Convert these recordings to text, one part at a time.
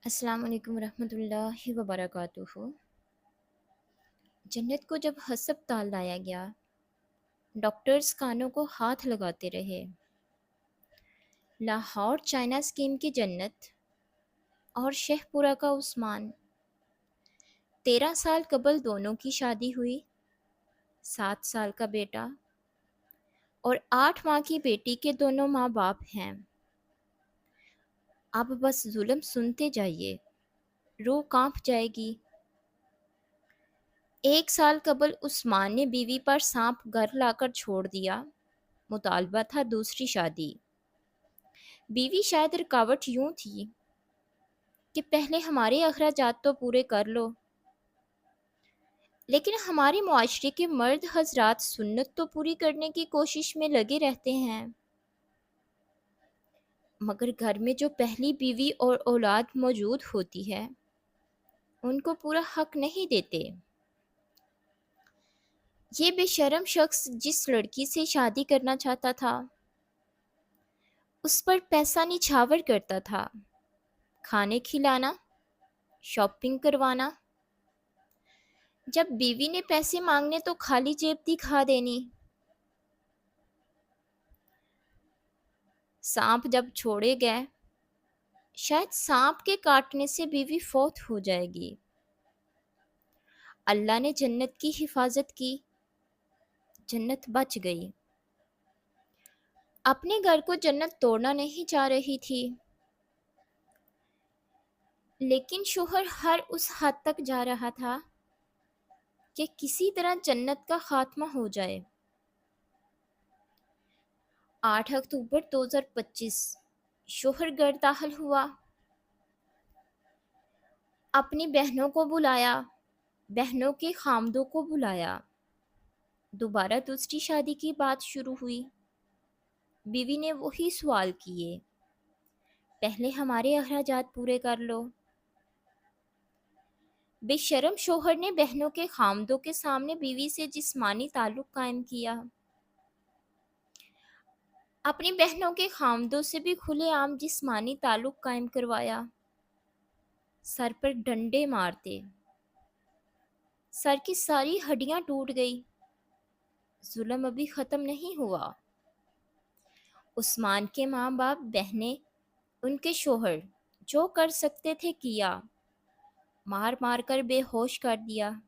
अस्सलाम वालेकुम रहमतुल्लाहि व बरकातुहू। जन्नत को जब हस्पताल लाया गया, डॉक्टर्स कानों को हाथ लगाते रहे। लाहौर चाइना स्कीम की जन्नत और शेखपुरा का उस्मान। 13 साल कबल दोनों की शादी हुई। 7 साल का बेटा और 8 माह की बेटी के दोनों माँ बाप हैं। अब बस जुल्म सुनते जाइए, रूह कांप जाएगी। 1 साल कबल उस्मान ने बीवी पर सांप घर लाकर छोड़ दिया। मुतालबा था दूसरी शादी। बीवी शायद रुकावट यूं थी कि पहले हमारे अखराजात तो पूरे कर लो। लेकिन हमारे मुआशरे के मर्द हजरात सुन्नत तो पूरी करने की कोशिश में लगे रहते हैं, मगर घर में जो पहली बीवी और औलाद मौजूद होती है उनको पूरा हक नहीं देते। ये बेशर्म शख्स जिस लड़की से शादी करना चाहता था उस पर पैसा निछावर करता था। खाने खिलाना, शॉपिंग करवाना। जब बीवी ने पैसे मांगने तो खाली जेब दिखा देनी। सांप जब छोड़े गए, शायद सांप के काटने से बीवी फौत हो जाएगी। अल्लाह ने जन्नत की हिफाजत की, जन्नत बच गई। अपने घर को जन्नत तोड़ना नहीं चाह रही थी, लेकिन शोहर हर उस हद तक जा रहा था कि किसी तरह जन्नत का खात्मा हो जाए। 8 अक्टूबर 2025 शोहर घर दाखिल हुआ। अपनी बहनों को बुलाया, बहनों के खामदों को बुलाया। दोबारा दूसरी शादी की बात शुरू हुई। बीवी ने वही सवाल किए, पहले हमारे अखराजात पूरे कर लो। बेशर्म शोहर ने बहनों के खामदों के सामने बीवी से जिस्मानी ताल्लुक कायम किया। अपनी बहनों के खामदों से भी खुलेआम जिस्मानी ताल्लुक कायम करवाया। सर पर डंडे मारते, सर की सारी हड्डियां टूट गई। जुल्म अभी खत्म नहीं हुआ। उस्मान के माँ बाप, बहनें, उनके शोहर जो कर सकते थे किया। मार मार कर बेहोश कर दिया।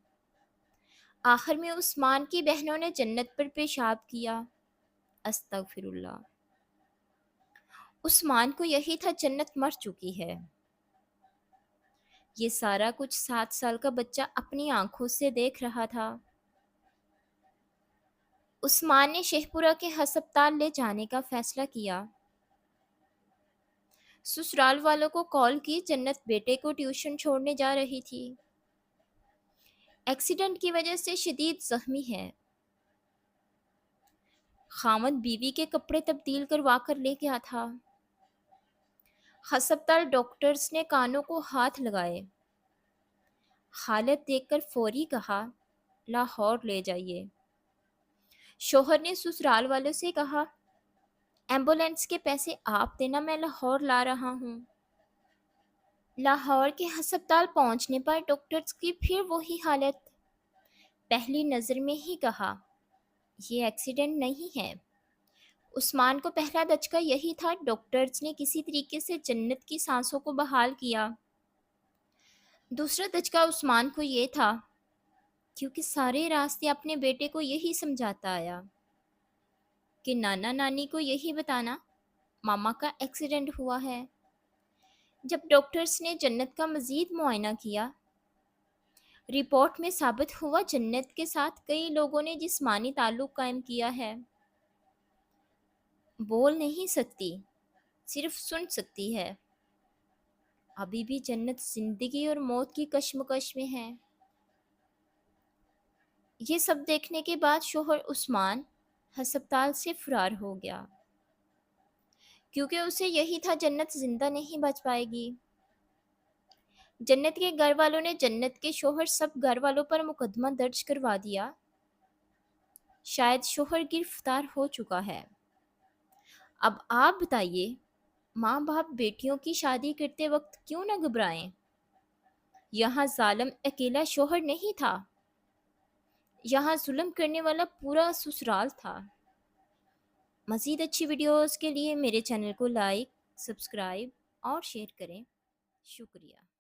आखिर में उस्मान की बहनों ने जन्नत पर पेशाब किया। अस्तगफिरुल्लाह। उस्मान को यही था जन्नत मर चुकी है। ये सारा कुछ 7 साल का बच्चा अपनी आंखों से देख रहा था। उस्मान ने शेखपुरा के हस्पताल ले जाने का फैसला किया। ससुराल वालों को कॉल की, जन्नत बेटे को ट्यूशन छोड़ने जा रही थी। एक्सीडेंट की वजह से शदीद जख्मी है। खामद बीवी के कपड़े तब्दील करवा कर ले गया था। हस्पताल डॉक्टर्स ने कानों को हाथ लगाए। हालत देखकर फौरी कहा, लाहौर ले जाइए। शोहर ने ससुराल वालों से कहा, एम्बुलेंस के पैसे आप देना, मैं लाहौर ला रहा हूँ। लाहौर के हस्पताल पहुंचने पर डॉक्टर्स की फिर वही हालत। पहली नज़र में ही कहा, ये एक्सीडेंट नहीं है। उस्मान को पहला दचका यही था। डॉक्टर्स ने किसी तरीके से जन्नत की सांसों को बहाल किया। दूसरा दचका उस्मान को ये था, क्योंकि सारे रास्ते अपने बेटे को यही समझाता आया कि नाना नानी को यही बताना, मामा का एक्सीडेंट हुआ है। जब डॉक्टर्स ने जन्नत का मज़ीद मुआयना किया, रिपोर्ट में साबित हुआ जन्नत के साथ कई लोगों ने जिस्मानी ताल्लुक कायम किया है। बोल नहीं सकती, सिर्फ सुन सकती है। अभी भी जन्नत जिंदगी और मौत की कश्मकश में है। ये सब देखने के बाद शोहर उस्मान हस्पताल से फरार हो गया, क्योंकि उसे यही था जन्नत जिंदा नहीं बच पाएगी। जन्नत के घर वालों ने जन्नत के शोहर सब घर वालों पर मुकदमा दर्ज करवा दिया। शायद शोहर गिरफ्तार हो चुका है। अब आप बताइए, ماں باپ بیٹیوں کی شادی کرتے وقت کیوں نہ گھبرائیں؟ یہاں ظالم اکیلا شوہر نہیں تھا، یہاں ظلم کرنے والا پورا سسرال تھا۔ مزید اچھی ویڈیوز کے لیے میرے چینل کو لائک، سبسکرائب اور شیئر کریں۔ شکریہ۔